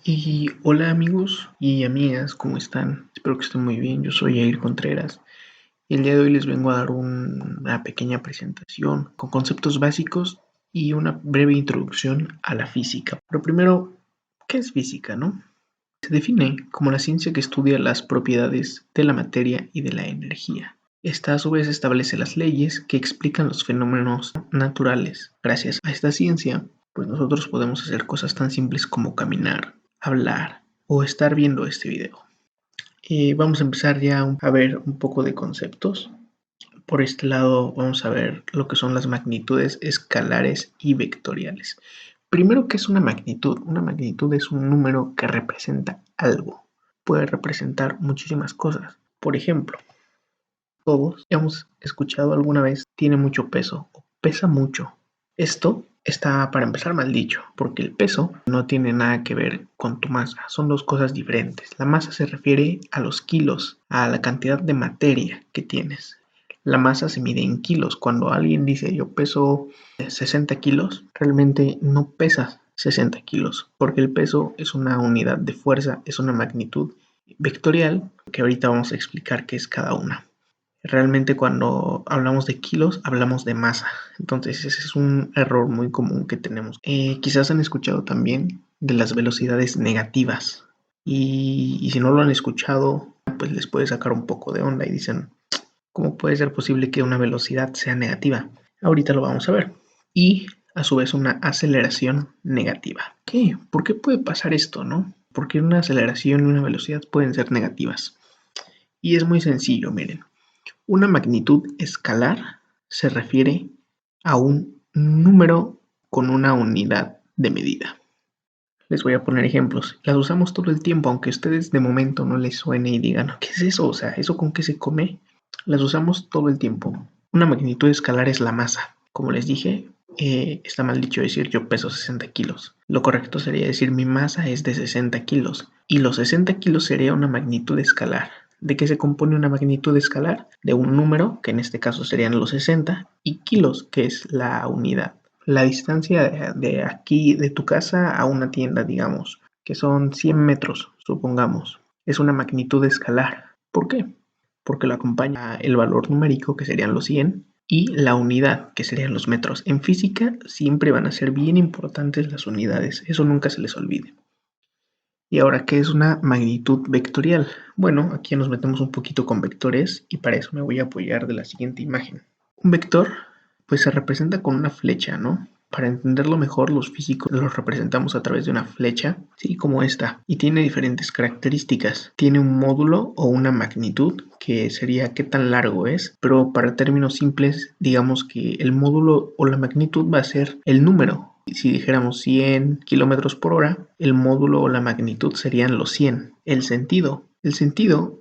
Y hola amigos y amigas, ¿cómo están? Espero que estén muy bien. Yo soy Jair Contreras y el día de hoy les vengo a dar una pequeña presentación con conceptos básicos y una breve introducción a la física. Pero primero, ¿qué es física, no? Se define como la ciencia que estudia las propiedades de la materia y de la energía. Esta a su vez establece las leyes que explican los fenómenos naturales. Gracias a esta ciencia, pues nosotros podemos hacer cosas tan simples como caminar, hablar o estar viendo este video. Vamos a empezar ya a ver un poco de conceptos. Por este lado vamos a ver lo que son las magnitudes escalares y vectoriales. Primero, ¿qué es una magnitud? Una magnitud es un número que representa algo. Puede representar muchísimas cosas. Por ejemplo, todos hemos escuchado alguna vez tiene mucho peso o pesa mucho. Esto está, para empezar, mal dicho, porque el peso no tiene nada que ver con tu masa, son dos cosas diferentes. La masa se refiere a los kilos, a la cantidad de materia que tienes. La masa se mide en kilos. Cuando alguien dice yo peso 60 kilos, realmente no pesas 60 kilos, porque el peso es una unidad de fuerza, es una magnitud vectorial, que ahorita vamos a explicar qué es cada una. Realmente cuando hablamos de kilos, hablamos de masa. Entonces ese es un error muy común que tenemos. Quizás han escuchado también de las velocidades negativas. Y si no lo han escuchado, pues les puede sacar un poco de onda y dicen, ¿cómo puede ser posible que una velocidad sea negativa? Ahorita lo vamos a ver. Y a su vez una aceleración negativa. ¿Qué? ¿Por qué puede pasar esto, no? ¿Por qué una aceleración y una velocidad pueden ser negativas? Y es muy sencillo, miren. Una magnitud escalar se refiere a un número con una unidad de medida. Les voy a poner ejemplos. Las usamos todo el tiempo, aunque a ustedes de momento no les suene y digan, ¿qué es eso? O sea, ¿eso con qué se come? Las usamos todo el tiempo. Una magnitud escalar es la masa. Como les dije, está mal dicho decir yo peso 60 kilos. Lo correcto sería decir mi masa es de 60 kilos. Y los 60 kilos sería una magnitud escalar. ¿De qué se compone una magnitud escalar? De un número, que en este caso serían los 60, y kilos, que es la unidad. La distancia de aquí, de tu casa a una tienda, digamos, que son 100 metros, supongamos, es una magnitud escalar. ¿Por qué? Porque lo acompaña el valor numérico, que serían los 100, y la unidad, que serían los metros. En física siempre van a ser bien importantes las unidades, eso nunca se les olvide. Y ahora, ¿qué es una magnitud vectorial? Bueno, aquí nos metemos un poquito con vectores y para eso me voy a apoyar de la siguiente imagen. Un vector, pues se representa con una flecha, ¿no? Para entenderlo mejor, los físicos los representamos a través de una flecha, sí, como esta, y tiene diferentes características. Tiene un módulo o una magnitud, que sería qué tan largo es, pero para términos simples, digamos que el módulo o la magnitud va a ser el número. Si dijéramos 100 kilómetros por hora, el módulo o la magnitud serían los 100. El sentido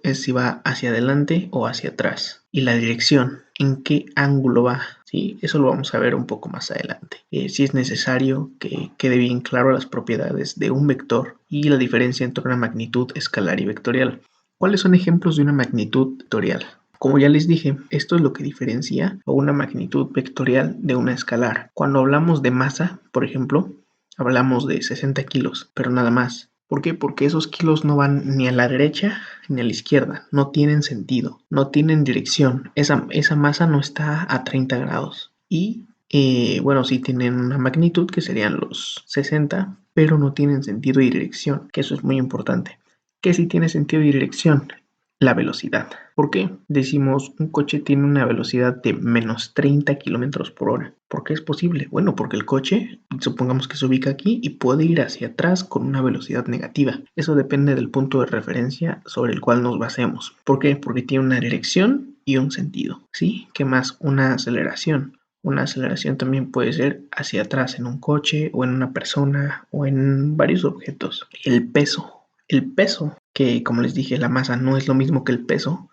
es si va hacia adelante o hacia atrás. Y la dirección, en qué ángulo va. ¿Sí? Eso lo vamos a ver un poco más adelante. Si es necesario que quede bien claro las propiedades de un vector y la diferencia entre una magnitud escalar y vectorial. ¿Cuáles son ejemplos de una magnitud vectorial? Como ya les dije, esto es lo que diferencia a una magnitud vectorial de una escalar. Cuando hablamos de masa, por ejemplo, hablamos de 60 kilos, pero nada más. ¿Por qué? Porque esos kilos no van ni a la derecha ni a la izquierda, no tienen sentido, no tienen dirección. Esa masa no está a 30 grados. Y bueno, sí tienen una magnitud que serían los 60, pero no tienen sentido y dirección, que eso es muy importante. ¿Qué sí tiene sentido y dirección? La velocidad. ¿Por qué? Decimos un coche tiene una velocidad de menos 30 kilómetros por hora. ¿Por qué es posible? Bueno, porque el coche, supongamos que se ubica aquí y puede ir hacia atrás con una velocidad negativa. Eso depende del punto de referencia sobre el cual nos basemos. ¿Por qué? Porque tiene una dirección y un sentido. ¿Sí? ¿Qué más? Una aceleración. Una aceleración también puede ser hacia atrás en un coche o en una persona o en varios objetos. El peso. El peso, que como les dije, la masa no es lo mismo que el peso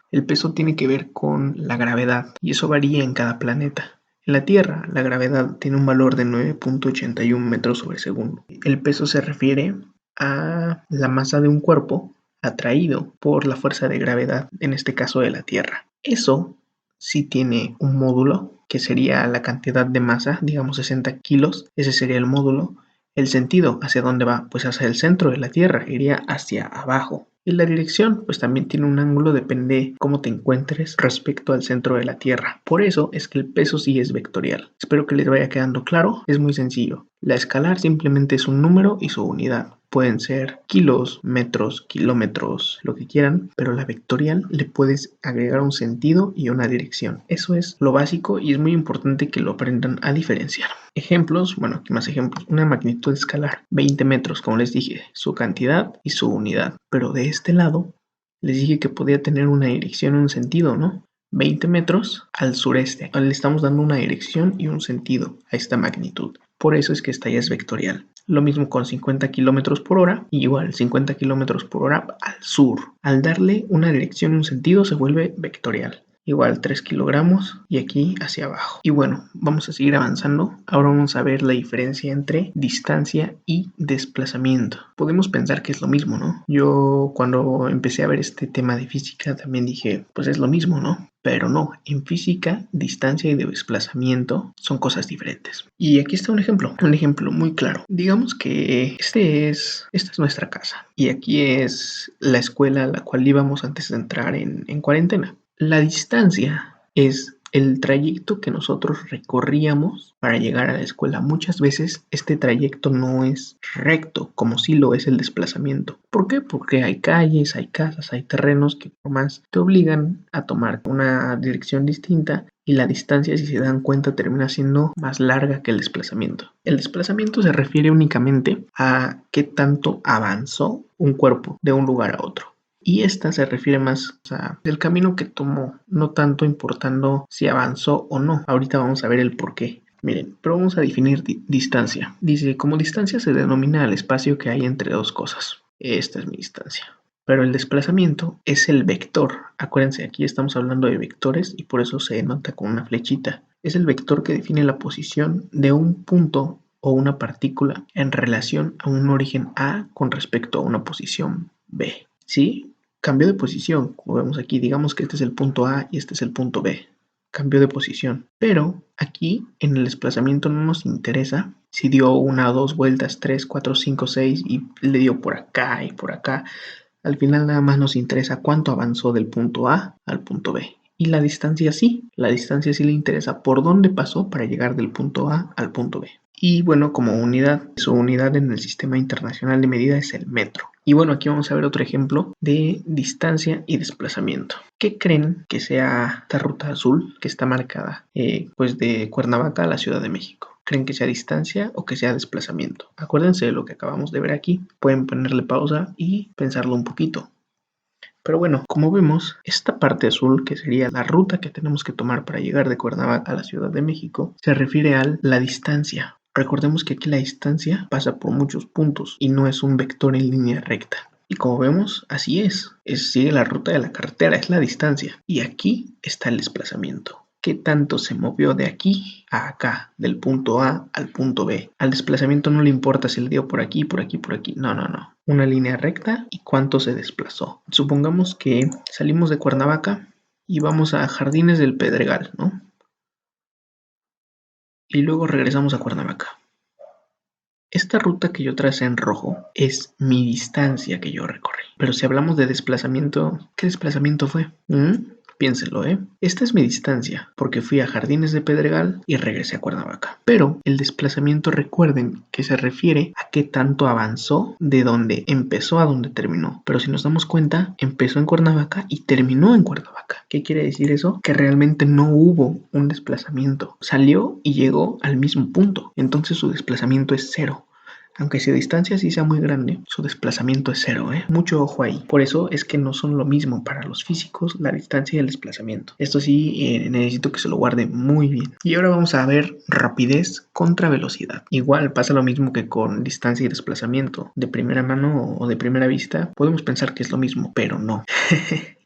tiene que ver con la gravedad y eso varía en cada planeta. En la Tierra, la gravedad tiene un valor de 9.81 metros sobre segundo. El peso se refiere a la masa de un cuerpo atraído por la fuerza de gravedad, en este caso de la Tierra. Eso sí tiene un módulo, que sería la cantidad de masa, digamos 60 kilos, ese sería el módulo, El sentido, ¿hacia dónde va? Pues hacia el centro de la Tierra, iría hacia abajo. Y la dirección, pues también tiene un ángulo, depende cómo te encuentres respecto al centro de la Tierra. Por eso es que el peso sí es vectorial. Espero que les vaya quedando claro. Es muy sencillo. La escalar simplemente es un número y su unidad. Pueden ser kilos, metros, kilómetros, lo que quieran, pero la vectorial le puedes agregar un sentido y una dirección. Eso es lo básico y es muy importante que lo aprendan a diferenciar. Ejemplos, bueno, aquí más ejemplos. Una magnitud escalar, 20 metros, como les dije, su cantidad y su unidad. Pero de este lado, les dije que podía tener una dirección y un sentido, ¿no? 20 metros al sureste. Le estamos dando una dirección y un sentido a esta magnitud. Por eso es que esta ya es vectorial. Lo mismo con 50 kilómetros por hora, y igual 50 kilómetros por hora al sur. Al darle una dirección y un sentido se vuelve vectorial. Igual 3 kilogramos y aquí hacia abajo. Y bueno, vamos a seguir avanzando. Ahora vamos a ver la diferencia entre distancia y desplazamiento. Podemos pensar que es lo mismo, ¿no? Yo cuando empecé a ver este tema de física también dije, pues es lo mismo, ¿no? Pero no, en física, distancia y desplazamiento son cosas diferentes. Y aquí está un ejemplo muy claro. Digamos que esta es nuestra casa y aquí es la escuela a la cual íbamos antes de entrar en cuarentena. La distancia es el trayecto que nosotros recorríamos para llegar a la escuela. Muchas veces este trayecto no es recto, como sí lo es el desplazamiento. ¿Por qué? Porque hay calles, hay casas, hay terrenos que por más te obligan a tomar una dirección distinta y la distancia, si se dan cuenta, termina siendo más larga que el desplazamiento. El desplazamiento se refiere únicamente a qué tanto avanzó un cuerpo de un lugar a otro. Y esta se refiere más del camino que tomó, no tanto importando si avanzó o no. Ahorita vamos a ver el por qué. Miren, pero vamos a definir distancia. Dice, como distancia se denomina el espacio que hay entre dos cosas. Esta es mi distancia. Pero el desplazamiento es el vector. Acuérdense, aquí estamos hablando de vectores y por eso se denota con una flechita. Es el vector que define la posición de un punto o una partícula en relación a un origen A con respecto a una posición B. ¿Sí? Cambió de posición, como vemos aquí, digamos que este es el punto A y este es el punto B. Cambió de posición. Pero aquí en el desplazamiento no nos interesa si dio una o dos vueltas, 3, 4, 5, 6 y le dio por acá y por acá. Al final nada más nos interesa cuánto avanzó del punto A al punto B. Y la distancia sí le interesa por dónde pasó para llegar del punto A al punto B. Y bueno, como unidad, su unidad en el sistema internacional de medida es el metro. Y bueno, aquí vamos a ver otro ejemplo de distancia y desplazamiento. ¿Qué creen que sea esta ruta azul que está marcada pues de Cuernavaca a la Ciudad de México? ¿Creen que sea distancia o que sea desplazamiento? Acuérdense de lo que acabamos de ver aquí. Pueden ponerle pausa y pensarlo un poquito. Pero bueno, como vemos, esta parte azul, que sería la ruta que tenemos que tomar para llegar de Cuernavaca a la Ciudad de México, se refiere a la distancia. Recordemos que aquí la distancia pasa por muchos puntos y no es un vector en línea recta. Y como vemos, así sigue la ruta de la carretera, es la distancia. Y aquí está el desplazamiento. ¿Qué tanto se movió de aquí a acá, del punto A al punto B? Al desplazamiento no le importa si le dio por aquí, por aquí, por aquí. No. Una línea recta y cuánto se desplazó. Supongamos que salimos de Cuernavaca y vamos a Jardines del Pedregal, ¿no? Y luego regresamos a Cuernavaca. Esta ruta que yo tracé en rojo es mi distancia que yo recorrí. Pero si hablamos de desplazamiento, ¿qué desplazamiento fue? Piénsenlo, ¿eh? Esta es mi distancia, porque fui a Jardines de Pedregal y regresé a Cuernavaca. Pero el desplazamiento, recuerden que se refiere a qué tanto avanzó de donde empezó a donde terminó. Pero si nos damos cuenta, empezó en Cuernavaca y terminó en Cuernavaca. ¿Qué quiere decir eso? Que realmente no hubo un desplazamiento. Salió y llegó al mismo punto. Entonces su desplazamiento es cero. Aunque su distancia sí sea muy grande, su desplazamiento es cero, ¿eh? Mucho ojo ahí. Por eso es que no son lo mismo para los físicos la distancia y el desplazamiento. Esto sí, necesito que se lo guarde muy bien. Y ahora vamos a ver rapidez contra velocidad. Igual pasa lo mismo que con distancia y desplazamiento. De primera mano o de primera vista podemos pensar que es lo mismo, pero no.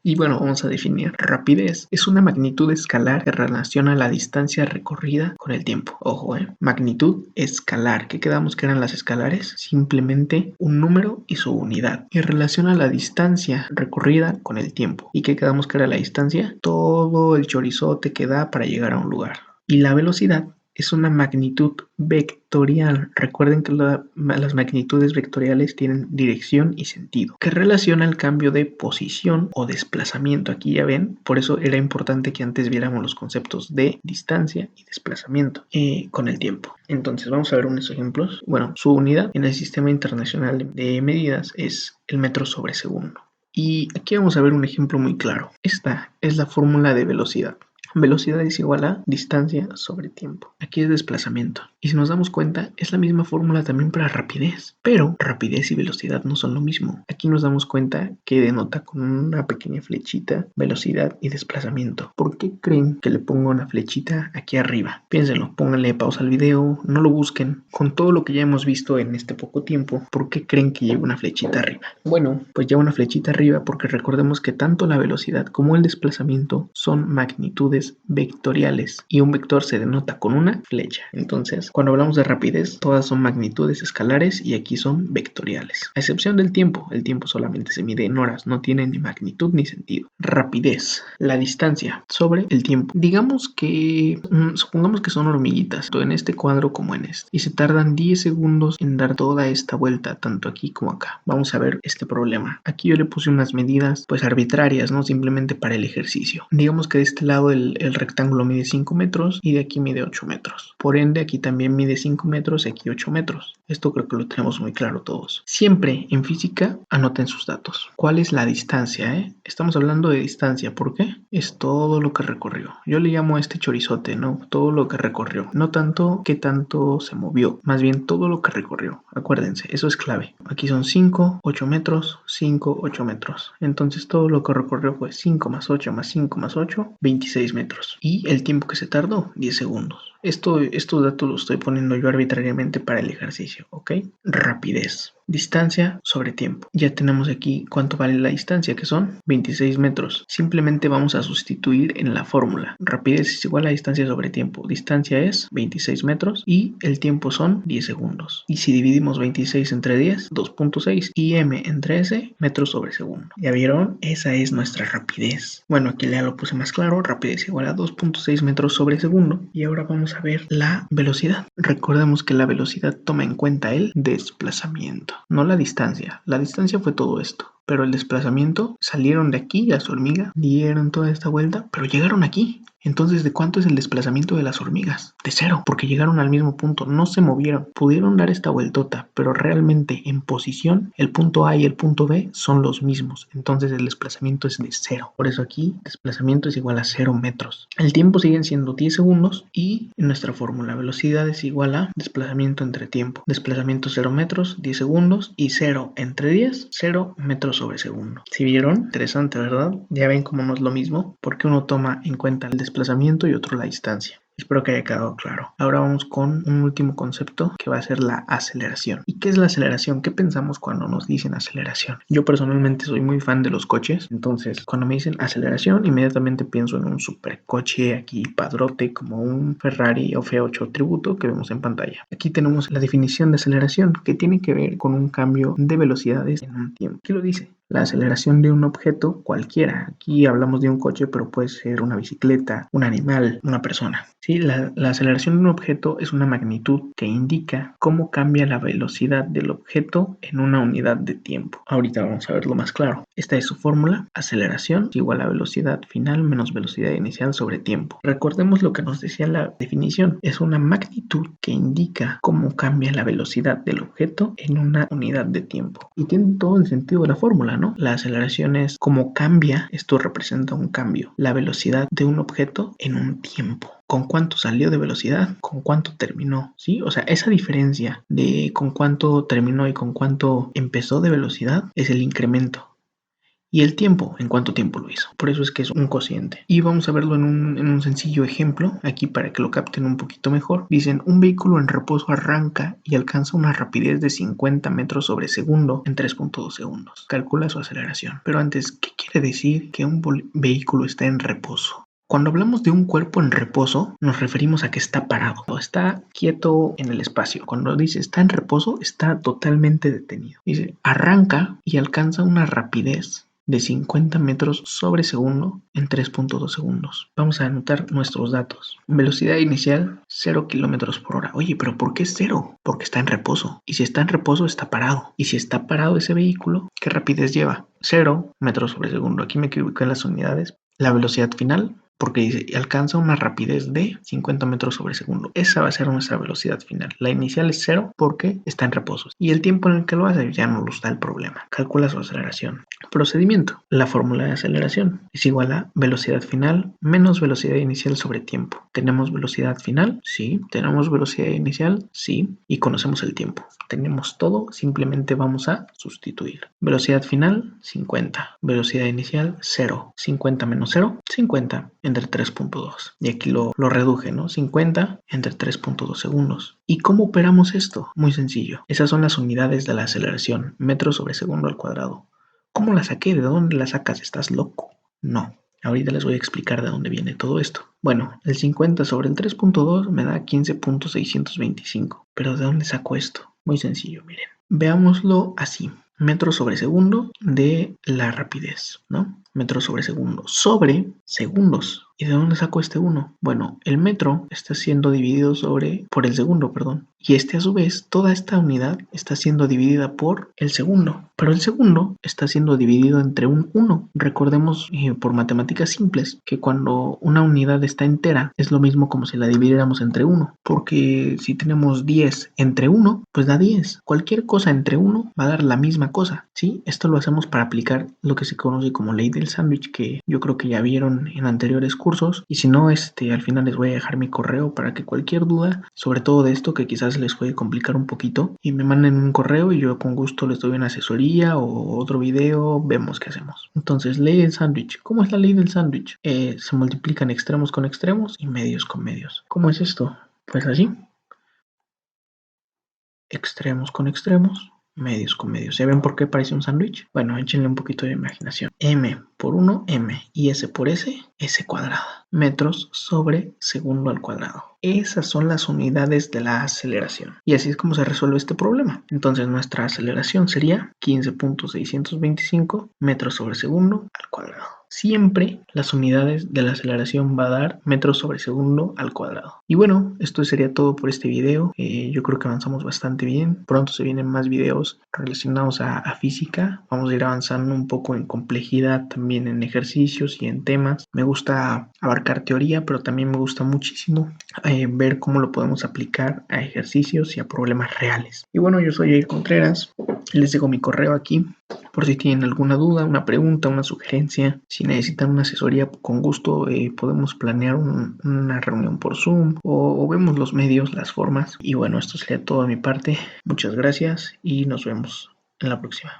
Y bueno, vamos a definir. Rapidez es una magnitud escalar que relaciona la distancia recorrida con el tiempo. Ojo, magnitud escalar. ¿Qué quedamos que eran las escalares? Simplemente un número y su unidad. Y relaciona la distancia recorrida con el tiempo. ¿Y qué quedamos que era la distancia? Todo el chorizote que da para llegar a un lugar. Y la velocidad es una magnitud vectorial. Recuerden que las magnitudes vectoriales tienen dirección y sentido, que relaciona el cambio de posición o desplazamiento. Aquí ya ven, por eso era importante que antes viéramos los conceptos de distancia y desplazamiento con el tiempo. Entonces vamos a ver unos ejemplos. Bueno, su unidad en el Sistema Internacional de Medidas es el metro sobre segundo. Y aquí vamos a ver un ejemplo muy claro. Esta es la fórmula de velocidad. Velocidad es igual a distancia sobre tiempo. Aquí es desplazamiento. Y si nos damos cuenta, es la misma fórmula también para rapidez. Pero rapidez y velocidad no son lo mismo. Aquí nos damos cuenta que denota con una pequeña flechita velocidad y desplazamiento. ¿Por qué creen que le pongo una flechita aquí arriba? Piénsenlo, pónganle pausa al video, no lo busquen. Con todo lo que ya hemos visto en este poco tiempo, ¿por qué creen que lleva una flechita arriba? Bueno, pues lleva una flechita arriba porque recordemos que tanto la velocidad como el desplazamiento son magnitudes vectoriales y un vector se denota con una flecha. Entonces, cuando hablamos de rapidez, todas son magnitudes escalares y aquí son vectoriales. A excepción del tiempo, el tiempo solamente se mide en horas, no tiene ni magnitud ni sentido. Rapidez, la distancia sobre el tiempo. Digamos que, supongamos que son hormiguitas, tanto en este cuadro como en este, y se tardan 10 segundos en dar toda esta vuelta, tanto aquí como acá. Vamos a ver este problema. Aquí yo le puse unas medidas pues arbitrarias, ¿no? Simplemente para el ejercicio. Digamos que de este lado el rectángulo mide 5 metros y de aquí mide 8 metros. Por ende, aquí también mide 5 metros y aquí 8 metros. Esto creo que lo tenemos muy claro todos. Siempre en física anoten sus datos. ¿Cuál es la distancia? Estamos hablando de distancia. ¿Por qué? Es todo lo que recorrió. Yo le llamo a este chorizote, ¿no? Todo lo que recorrió. No tanto qué tanto se movió, más bien todo lo que recorrió. Acuérdense, eso es clave. Aquí son 5, 8 metros, 5, 8 metros. Entonces todo lo que recorrió fue 5 más 8 más 5 más 8, 26 metros. Y el tiempo que se tardó, 10 segundos. Estos datos los estoy poniendo yo arbitrariamente para el ejercicio, ¿ok? Rapidez. Distancia sobre tiempo. Ya tenemos aquí cuánto vale la distancia, que son 26 metros. Simplemente vamos a sustituir en la fórmula. Rapidez es igual a distancia sobre tiempo. Distancia es 26 metros y el tiempo son 10 segundos. Y si dividimos 26 entre 10, 2.6 y m entre s, metros sobre segundo. ¿Ya vieron? Esa es nuestra rapidez. Bueno, aquí ya lo puse más claro. Rapidez igual a 2.6 metros sobre segundo. Y ahora vamos a ver la velocidad. Recordemos que la velocidad toma en cuenta el desplazamiento, no la distancia. La distancia fue todo esto, pero el desplazamiento, salieron de aquí a su hormiga, dieron toda esta vuelta, pero llegaron aquí. Entonces, ¿de cuánto es el desplazamiento de las hormigas? De 0, porque llegaron al mismo punto, no se movieron. Pudieron dar esta vueltota, pero realmente en posición, el punto A y el punto B son los mismos. Entonces, el desplazamiento es de 0. Por eso aquí, desplazamiento es igual a 0 metros. El tiempo siguen siendo 10 segundos y en nuestra fórmula, velocidad es igual a desplazamiento entre tiempo. Desplazamiento 0 metros, 10 segundos y 0 entre 10, 0 metros sobre segundo. ¿Sí vieron? Interesante, ¿verdad? Ya ven cómo no es lo mismo, porque uno toma en cuenta el desplazamiento y otro la distancia. Espero que haya quedado claro. Ahora vamos con un último concepto que va a ser la aceleración. ¿Y qué es la aceleración? ¿Qué pensamos cuando nos dicen aceleración? Yo personalmente soy muy fan de los coches, entonces cuando me dicen aceleración inmediatamente pienso en un supercoche aquí padrote como un Ferrari o F8 Tributo que vemos en pantalla. Aquí tenemos la definición de aceleración que tiene que ver con un cambio de velocidades en un tiempo. ¿Qué lo dice? La aceleración de un objeto cualquiera. Aquí hablamos de un coche, pero puede ser una bicicleta, un animal, una persona. ¿Sí? La aceleración de un objeto es una magnitud que indica cómo cambia la velocidad del objeto en una unidad de tiempo. Ahorita vamos a verlo más claro. Esta es su fórmula. Aceleración es igual a velocidad final menos velocidad inicial sobre tiempo. Recordemos lo que nos decía la definición. Es una magnitud que indica cómo cambia la velocidad del objeto en una unidad de tiempo. Y tiene todo el sentido de la fórmula, ¿no? La aceleración es cómo cambia, esto representa un cambio, la velocidad de un objeto en un tiempo. ¿Con cuánto salió de velocidad? ¿Con cuánto terminó? ¿Sí? O sea, esa diferencia de con cuánto terminó y con cuánto empezó de velocidad es el incremento. Y el tiempo, en cuánto tiempo lo hizo. Por eso es que es un cociente. Y vamos a verlo en un sencillo ejemplo, aquí para que lo capten un poquito mejor. Dicen, un vehículo en reposo arranca y alcanza una rapidez de 50 metros sobre segundo en 3.2 segundos. Calcula su aceleración. Pero antes, ¿qué quiere decir que un vehículo está en reposo? Cuando hablamos de un cuerpo en reposo, nos referimos a que está parado, está quieto en el espacio. Cuando dice está en reposo, está totalmente detenido. Dice, arranca y alcanza una rapidez de 50 metros sobre segundo en 3.2 segundos. Vamos a anotar nuestros datos. Velocidad inicial 0 kilómetros por hora. Oye, pero ¿por qué es 0? Porque está en reposo. Y si está en reposo, está parado. Y si está parado ese vehículo, ¿qué rapidez lleva? 0 metros sobre segundo. Aquí me equivoqué en las unidades. La velocidad final, porque dice, alcanza una rapidez de 50 metros sobre segundo. Esa va a ser nuestra velocidad final. La inicial es 0 porque está en reposo. Y el tiempo en el que lo hace ya no nos da el problema. Calcula su aceleración. Procedimiento. La fórmula de aceleración es igual a velocidad final menos velocidad inicial sobre tiempo. ¿Tenemos velocidad final? Sí. ¿Tenemos velocidad inicial? Sí. Y conocemos el tiempo. Tenemos todo, simplemente vamos a sustituir. Velocidad final, 50. Velocidad inicial, 0. 50 menos 0, 50 entre 3.2. Y aquí lo reduje, ¿no? 50 entre 3.2 segundos. ¿Y cómo operamos esto? Muy sencillo. Esas son las unidades de la aceleración, metros sobre segundo al cuadrado. ¿Cómo la saqué? ¿De dónde la sacas? ¿Estás loco? No. Ahorita les voy a explicar de dónde viene todo esto. Bueno, el 50 sobre el 3.2 me da 15.625. ¿Pero de dónde saco esto? Muy sencillo, miren. Veámoslo así. Metros sobre segundo de la rapidez, ¿no? Metros sobre segundo sobre segundos. ¿Y de dónde saco este 1? Bueno, el metro está siendo dividido por el segundo, perdón. Y a su vez, toda esta unidad está siendo dividida por el segundo. Pero el segundo está siendo dividido entre un 1. Recordemos por matemáticas simples que cuando una unidad está entera es lo mismo como si la dividiéramos entre 1. Porque si tenemos 10 entre 1, pues da 10. Cualquier cosa entre 1 va a dar la misma cosa, ¿sí? Esto lo hacemos para aplicar lo que se conoce como ley del sándwich, que yo creo que ya vieron en anteriores cursos. Y si no, al final les voy a dejar mi correo para que cualquier duda, sobre todo de esto que quizás les puede complicar un poquito, y me manden un correo y yo con gusto les doy una asesoría o otro video, vemos qué hacemos. Entonces, ley del sándwich. ¿Cómo es la ley del sándwich? Se multiplican extremos con extremos y medios con medios. ¿Cómo es esto? Pues así. Extremos con extremos, medios con medios. ¿Ya ven por qué parece un sándwich? Bueno, échenle un poquito de imaginación. M por 1, M, y S por S, S cuadrada. Metros sobre segundo al cuadrado. Esas son las unidades de la aceleración. Y así es como se resuelve este problema. Entonces nuestra aceleración sería 15.625 metros sobre segundo al cuadrado. Siempre las unidades de la aceleración va a dar metros sobre segundo al cuadrado. Y bueno, esto sería todo por este video. Yo creo que avanzamos bastante bien. Pronto se vienen más videos relacionados a física. Vamos a ir avanzando un poco en complejidad, también en ejercicios y en temas. Me gusta abarcar teoría, pero también me gusta muchísimo ver cómo lo podemos aplicar a ejercicios y a problemas reales. Y bueno, yo soy Jair Contreras. Les dejo mi correo aquí por si tienen alguna duda, una pregunta, una sugerencia. Si necesitan una asesoría, con gusto podemos planear una reunión por Zoom o vemos los medios, las formas. Y bueno, esto sería todo de mi parte. Muchas gracias y nos vemos en la próxima.